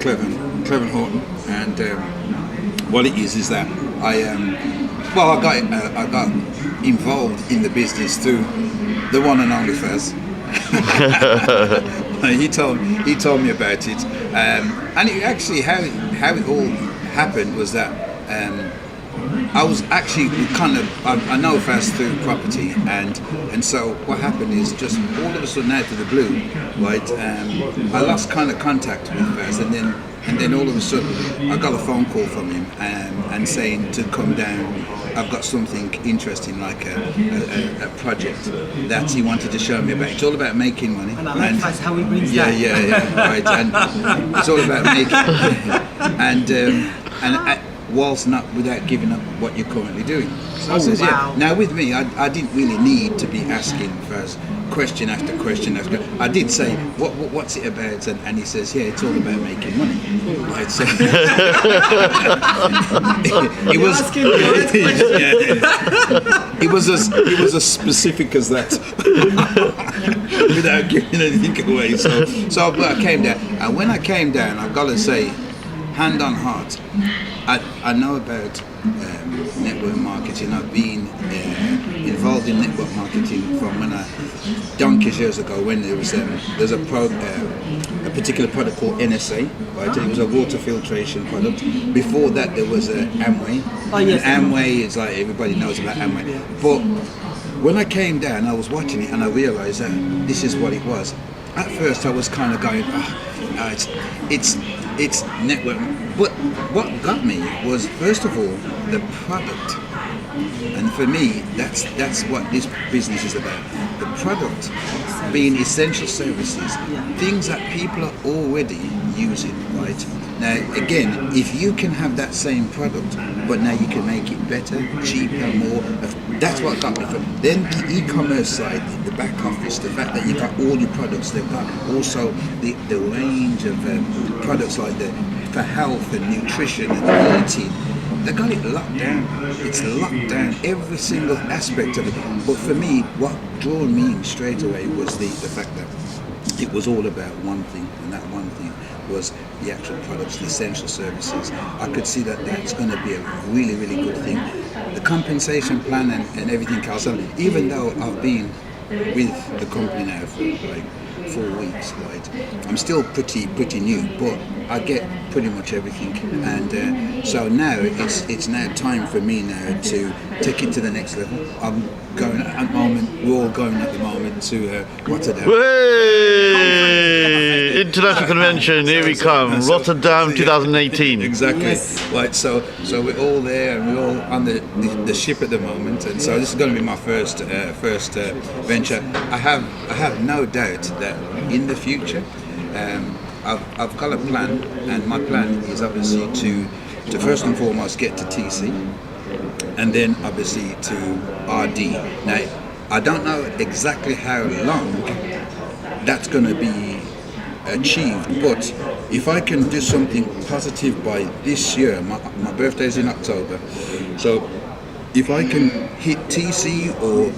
Cleven Horton, and what it is that I got involved in the business through the one and only Faz. he told me about it, and it actually how it all happened was that I was actually I know Faz through property, and so what happened is just all of a sudden out of the blue, right? I lost kind of contact with Faz, and then all of a sudden I got a phone call from him and saying to come down. I've got something interesting, like a project that he wanted to show me about. It's all about making money. And I like how he brings that. Yeah, right. And it's all about making and whilst not without giving up what you're currently doing. So I says, wow. Now with me, I didn't really need to be asking first question after question after. I did say, what's it about? And he says, yeah, it's all about making money. Right. So it was as specific as that, without giving anything away. So I came down, and when I came down, I've got to say, hand on heart, I know about network marketing. I've been involved in network marketing from when donkeys years ago, when there's a particular product called NSA, right? It was a water filtration product. Before that, there was Amway. Oh yes. And Amway is like, everybody knows about Amway. But when I came down, I was watching it and I realised that this is what it was. At first, I was kind of going, it's network. But what got me was, first of all, the product. And for me, that's what this business is about. The product being essential services, things that people are already using, right? Now, again, if you can have that same product, but now you can make it better, cheaper, more, that's what got me from. Then the e-commerce side, the back office, the fact that you got all your products, they've got also the range of products like for health and nutrition and eating. They got it locked down. It's locked down, every single aspect of it. But for me, what drew me in straight away was the fact that it was all about one thing, and that one thing was the actual products, the essential services. I could see that that's going to be a really, really good thing. The compensation plan and everything else, even though I've been with the company now for like 4 weeks, right? I'm still pretty new, but I get pretty much everything, and so now it's now time for me now to take it to the next level. I'm going at the moment. We're all going at the moment to Rotterdam. Hey! International Convention. Here we come, Rotterdam 2018. Exactly. Yes. Right. So we're all there, and we're all on the ship at the moment, and so this is going to be my first venture. I have no doubt that in the future, I've got a plan, and my plan is obviously to first and foremost get to TC, and then obviously to RD. Now, I don't know exactly how long that's going to be achieved, but if I can do something positive by this year, my birthday's in October, so if I can hit TC or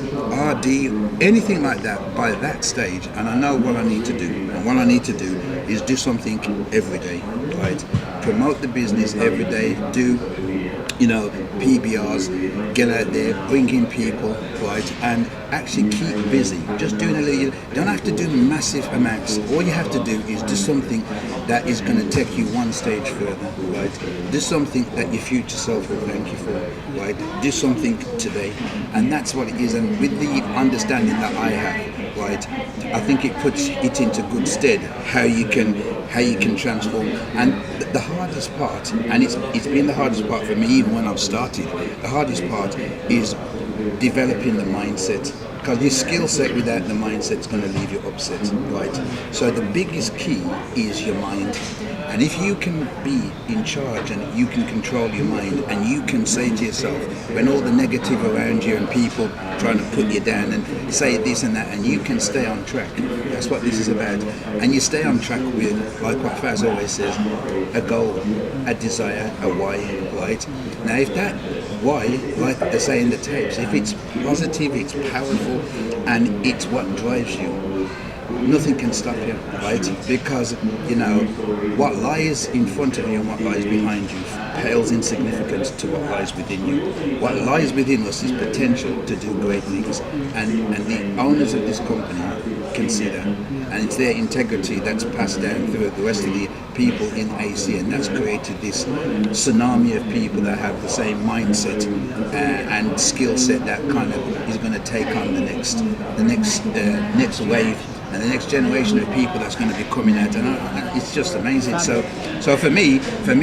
RD, anything like that by that stage, and I know what I need to do, and what I need to do is do something every day, right? Promote the business every day, do, PBRs, get out there, bring in people, right? And actually keep busy. Just doing a little, you don't have to do massive amounts. All you have to do is do something that is going to take you one stage further, right? Do something that your future self will thank you for, right? Do something today. And that's what it is. And with the understanding that I have, right, I think it puts it into good stead how you can transform. And the hardest part, and it's been the hardest part for me even when I've started, the hardest part is developing the mindset, because your skill set without the mindset is going to leave you upset, right? So the biggest key is your mind, and if you can be in charge and you can control your mind, and you can say to yourself, when all the negative around you and people trying to put you down and say this and that, and you can stay on track, that's what this is about. And you stay on track with, like what Faz always says, a goal, a desire, a why, right? Now if that why, like they say in the tapes, if it's positive, it's powerful, and it's what drives you, nothing can stop you, right? Because you know what lies in front of you and what lies behind you pales in significance to what lies within you. What lies within us is potential to do great things, and the owners of this company can see that, and it's their integrity that's passed down through the rest of the people in AC, and that's created this tsunami of people that have the same mindset and skill set that kind of is going to take on the next wave and the next generation of people that's going to be coming out, and it's just amazing. So for me,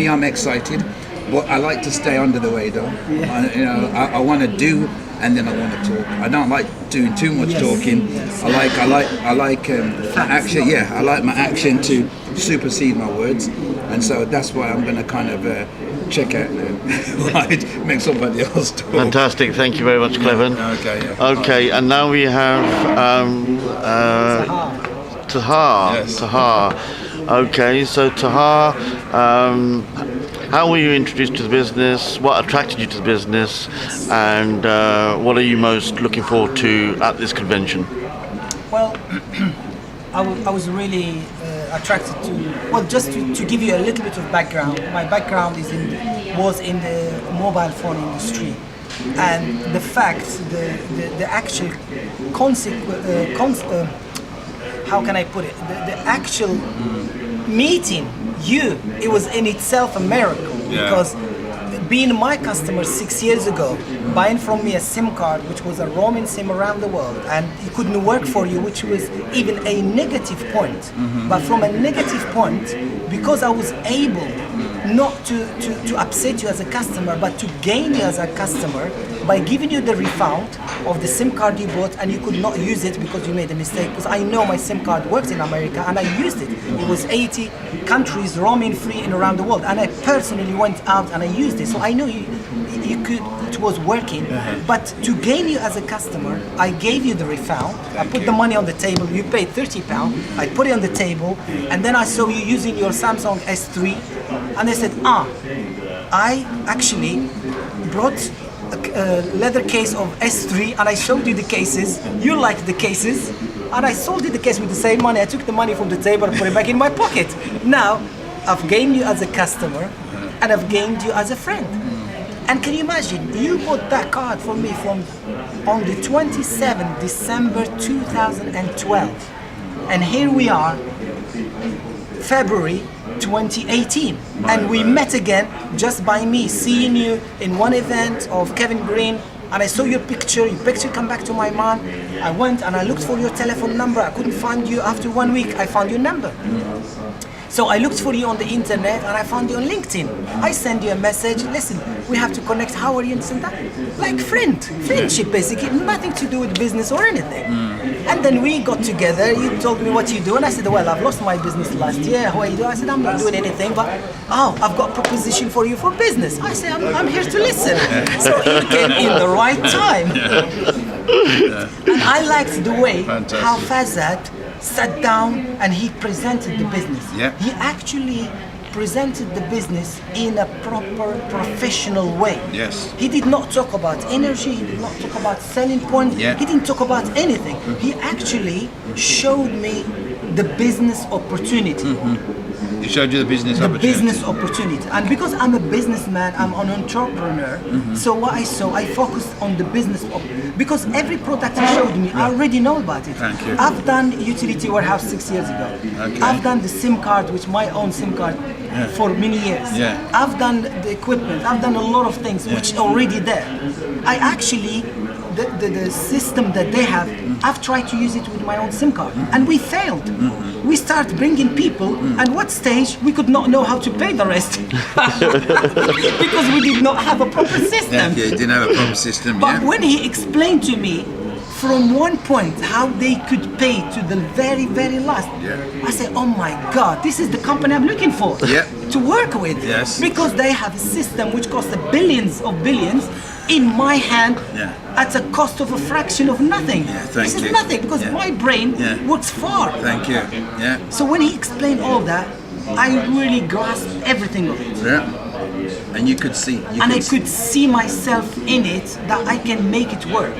I'm excited, but I like to stay under the radar. I want to do, and then I want to talk. I don't like doing too much talking. I like action. Yeah, I like my action to supersede my words, and so that's why I'm going to kind of check out now. Right, make somebody else talk. Fantastic. Thank you very much, Cleven. Okay. Yeah. Okay, and now we have Tahar. Yes. Tahar. Okay, so Tahar, how were you introduced to the business? What attracted you to the business? And what are you most looking forward to at this convention? Well, I was really attracted to. Well, just to give you a little bit of background. My background was in the mobile phone industry, and the fact, the actual how can I put it? The actual meeting you, it was in itself a miracle, because being my customer 6 years ago, buying from me a SIM card, which was a roaming SIM around the world, and it couldn't work for you, which was even a negative point. But from a negative point, because I was able not to upset you as a customer, but to gain you as a customer by giving you the refund of the SIM card you bought and you could not use it because you made a mistake. Because I know my SIM card works in America and I used it. It was 80 countries roaming free and around the world, and I personally went out and I used it. So I know you could, it was working. But to gain you as a customer, I gave you the refund. I put the money on the table. You paid £30. I put it on the table, and then I saw you using your Samsung S3, and I said, I actually brought a leather case of S3 and I showed you the cases. You liked the cases, and I sold you the case with the same money. I took the money from the table and put it back in my pocket. Now I've gained you as a customer and I've gained you as a friend. And can you imagine, you bought that card for me on the 27th December 2012, and here we are, February 2018, and we met again just by me seeing you in one event of Kevin Green, and I saw your picture come back to my mind. I went and I looked for your telephone number. I couldn't find you. After 1 week I found your number. So I looked for you on the internet and I found you on LinkedIn. I sent you a message, listen, we have to connect, how are you, and that? Like friendship basically, nothing to do with business or anything. And then we got together, you told me what you do, and I said, well, I've lost my business last year, how are you doing? I said, I'm not doing anything, but I've got a proposition for you for business. I said, I'm here to listen. So you came in the right time. And I liked the way how Fazad sat down and he presented the business. He actually presented the business in a proper professional way. He did not talk about energy, he did not talk about selling point, he didn't talk about anything. He actually showed me the business opportunity. He showed you the business opportunity. And because I'm a businessman, I'm an entrepreneur, so what I saw, I focused on the business because every product he showed me, I already know about it. Thank you. I've done utility warehouse 6 years ago. I've done the SIM card, which my own SIM card, for many years. I've done the equipment, I've done a lot of things which are already there. I actually, the system that they have, I've tried to use it with my own SIM card, and we failed. We start bringing people, and what stage we could not know how to pay the rest because we did not have a proper system. You didn't have a proper system. But when he explained to me from one point how they could pay to the very, very last, I said, oh my God, this is the company I'm looking for to work with. Because they have a system which costs billions of billions in my hand at a cost of a fraction of nothing. This is nothing because my brain works far. Thank you. So when he explained all that, I really grasped everything of it. And you could see. I could see myself in it, that I can make it work.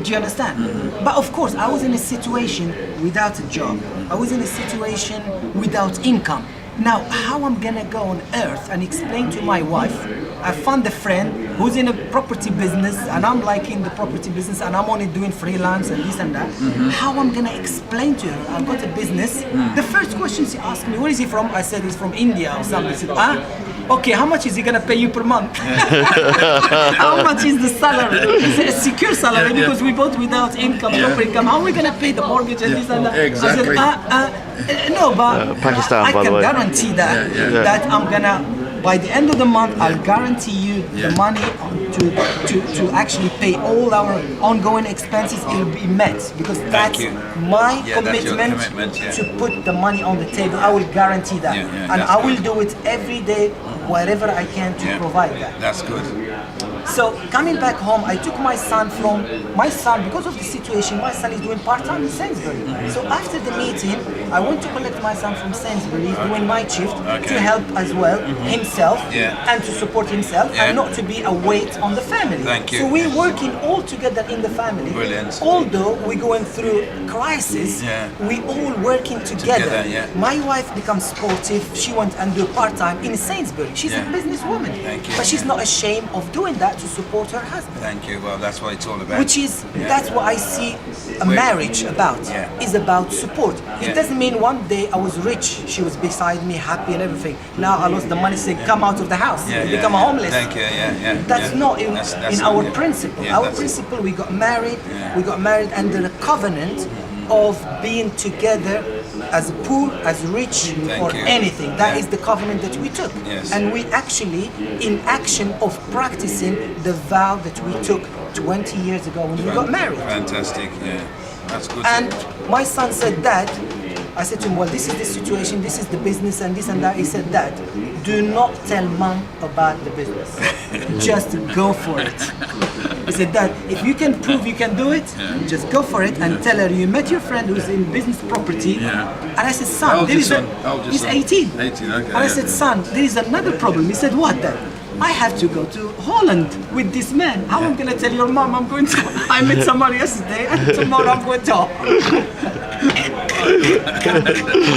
Do you understand? But of course, I was in a situation without a job. I was in a situation without income. Now, how I'm gonna go on earth and explain to my wife, I found a friend who's in a property business and I'm like in the property business and I'm only doing freelance and this and that. How I'm gonna explain to her, I've got a business. The first question she asked me, where is he from? I said, he's from India or something. She said, okay, how much is he gonna pay you per month? How much is the salary? Is it a secure salary? Because we both without income, proper income. How are we gonna pay the mortgage and this and that? Exactly. I said, no, but Pakistan, I by the can way. guarantee that that I'm gonna, by the end of the month, I'll guarantee you the money to actually pay all our ongoing expenses. It will be met because that's you. my Yeah, that's your commitment commitment, yeah. to put the money on the table. I will guarantee that, Yeah, and that's I will good. do it every day, wherever I can to provide that. That's good. So coming back home, I took my son because of the situation. My son is doing part-time in Sainsbury. So after the meeting, I went to collect my son from Sainsbury, doing night shift to help as well himself and to support himself and not to be a weight on the family. Thank you. So we're working all together in the family. Brilliant. Although we're going through crisis, we all working together. My wife becomes sportive. She went and do part-time in Sainsbury. She's a businesswoman, Thank you. but she's not ashamed of doing that to support her husband. Thank you. Well, that's what it's all about. Which is, that's what I see a marriage about, is about support. It doesn't mean one day I was rich, she was beside me, happy and everything. Now I lost the money, say come out of the house, become a homeless. Thank you. That's not in, That's in our yeah. principle. Yeah, Our that's- principle, we got married under the covenant of being together as poor, as rich, or you. anything. That is the covenant that we took. Yes. And we actually, in action of practicing the vow that we took 20 years ago when we got married. Fantastic. Yeah. That's good. And my son said, Dad, I said to him, well, this is the situation, this is the business, and this and that. He said, Dad, do not tell Mom about the business. Just go for it. He said, Dad, if you can prove you can do it, just go for it and tell her you met your friend who's in business property. And I said, son, How old there is is your son? How old is he's your son? 18. 18, okay, And I said, son, there is another problem. He said, what then? I have to go to Holland with this man. How am I gonna tell your mom I'm going to? I met somebody yesterday, and tomorrow I'm going to.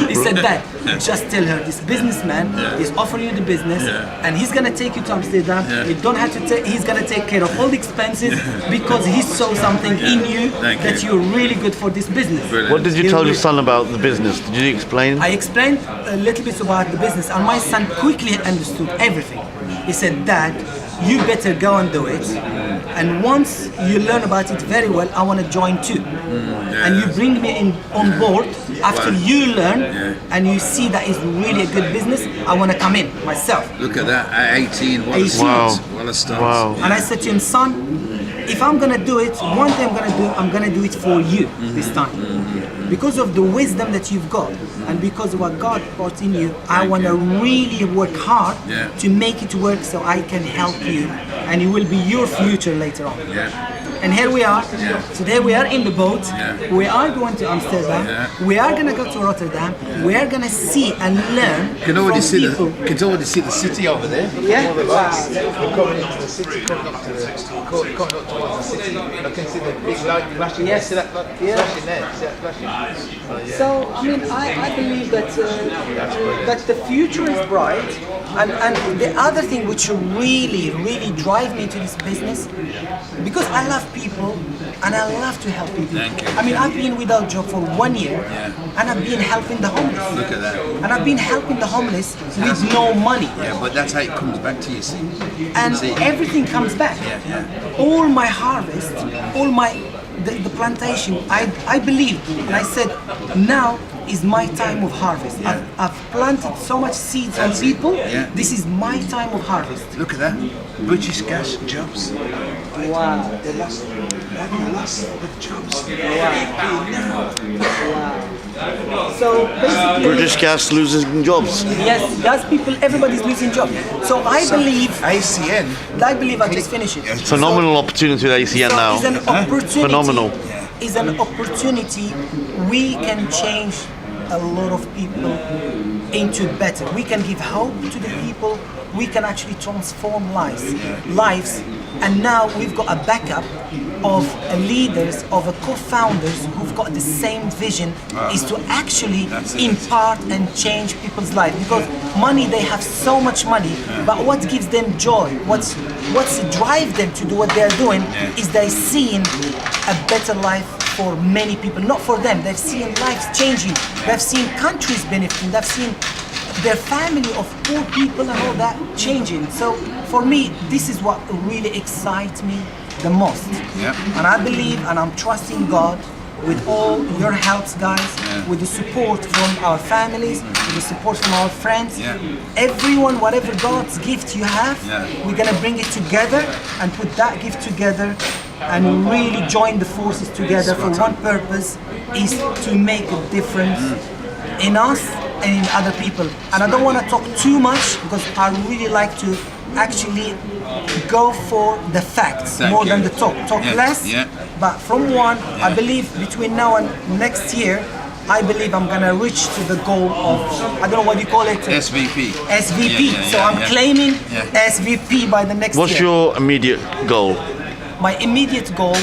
He said that. Just tell her this businessman is offering you the business, and he's gonna take you to Amsterdam. You don't have to take. He's gonna take care of all the expenses because he saw something in you that you're really good for this business. What did you tell your son about the business? Did you explain? I explained a little bit about the business, and my son quickly understood everything. He said, Dad, you better go and do it. And once you learn about it very well, I want to join too. And you bring me in on board after you learn and you see that it's really a good business. I want to come in myself. Look at that. At 18, what a 18. start. Wow. What a start. Wow. And I said to him, son, if I'm gonna do it, one thing I'm gonna do it for you this time. Because of the wisdom that you've got and because of what God brought in you, I want to really work hard to make it work so I can help you and it will be your future later on. And here we are. Today we are in the boat. We are going to Amsterdam. We are going to go to Rotterdam. We are going to see and learn You can already from see people. you can already see the city over there. Yeah? We're coming into the city, coming up towards the city, and I can see the big light flashing. Yes. See that flashing there? See that flashing? So, I mean, I believe that that the future is bright, and the other thing which really drive me to this business, because I love people and I love to help people. Thank you. I mean, I've been without job for 1 year, and I've been helping the homeless. Look at that. And I've been helping the homeless with no money. Yeah, but that's how it comes back to you, see. And See. everything comes back. All my harvest, all the plantation, I believed, and I said, now is my time of harvest. I've planted so much seeds on people. This is my time of harvest. Look at that. British Gas jobs. Wow. They lost the jobs. So basically, British Gas losing jobs. yes, that's people. Everybody's losing jobs. So I believe ACN. I just finish it. Phenomenal opportunity with ACN So now. it's an opportunity. Phenomenal. It's an opportunity. We can change a lot of people into better. We can give hope to the people. We can actually transform lives. And now we've got a backup of leaders, of co-founders who've got the same vision, is to actually That's it. impart and change people's life. Because money, they have so much money, but what gives them joy, what's drive them to do what they're doing, is they seeing a better life for many people, not for them. They've seen lives changing, they've seen countries benefiting, they've seen their family of poor people and all that changing. So for me, this is what really excites me the most. Yeah. And I believe and I'm trusting God with all your helps, guys, with the support from our families, with the support from our friends. Yeah. Everyone, whatever God's gift you have, we're gonna bring it together and put that gift together and really join the forces together for one purpose, is to make a difference in us and in other people. And I don't want to talk too much because I really like to actually go for the facts more than the talk. Talk less, but from one, I believe between now and next year, I believe I'm gonna reach to the goal of, I don't know what you call it. SVP. SVP. So I'm claiming SVP by the next year. What's your immediate goal? My immediate goal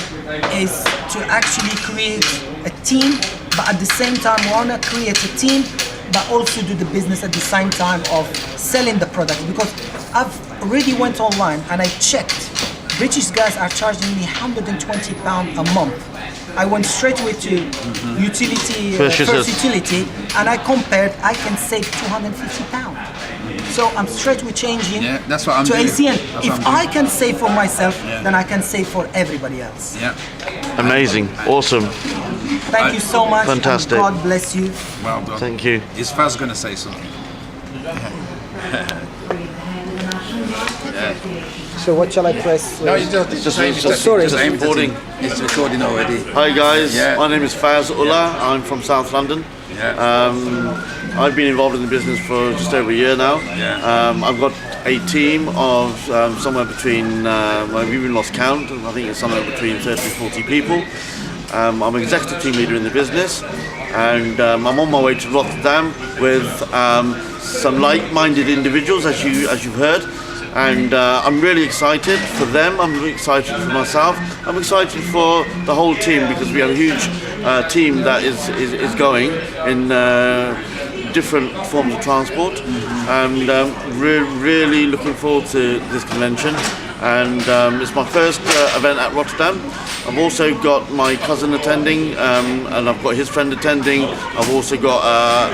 is to actually create a team, but at the same time, we wanna create a team, but also do the business at the same time of selling the product. Because I've already went online and I checked. British guys are charging me £120 a month. I went straight away to utility, first utility, and I compared. I can save £250. So I'm straight away changing that's what I'm to doing. ACN. That's If what I'm I can save for myself, then I can save for everybody else. Yeah. Amazing, awesome, Thank you so much. Fantastic. And God bless you. Well done. thank you. Is Faz going to say something? So what shall I press? No, you just sorry. Just recording. It's recording already. Hi guys, Yeah. my name is Faz Ullah. I'm from South London. I've been involved in the business for just over a year now. I've got a team of somewhere between, we've even lost count, I think it's somewhere between 30 and 40 people. I'm an executive team leader in the business, and I'm on my way to Rotterdam with some like-minded individuals, as you've heard. And I'm really excited for them, I'm really excited for myself, I'm excited for the whole team, because we have a huge team that is going in different forms of transport, and really looking forward to this convention. And it's my first event at Rotterdam. I've also got my cousin attending, and I've got his friend attending. I've also got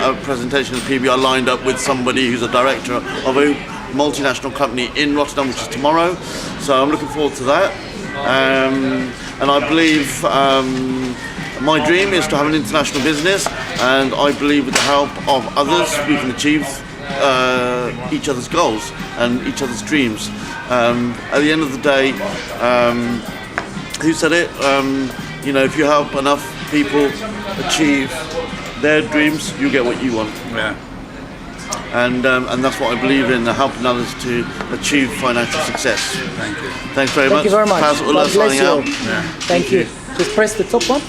a presentation at PBR lined up with somebody who's a director of a multinational company in Rotterdam, which is tomorrow. So I'm looking forward to that. And I believe my dream is to have an international business, and I believe with the help of others we can achieve each other's goals and each other's dreams. At the end of the day, who said it? If you help enough people achieve their dreams, you get what you want. Yeah. And that's what I believe in, helping others to achieve financial success. Thank you. Thanks very much. Thank you very much. Faz Ullah God bless signing you. out. Thank you. Just press the top one.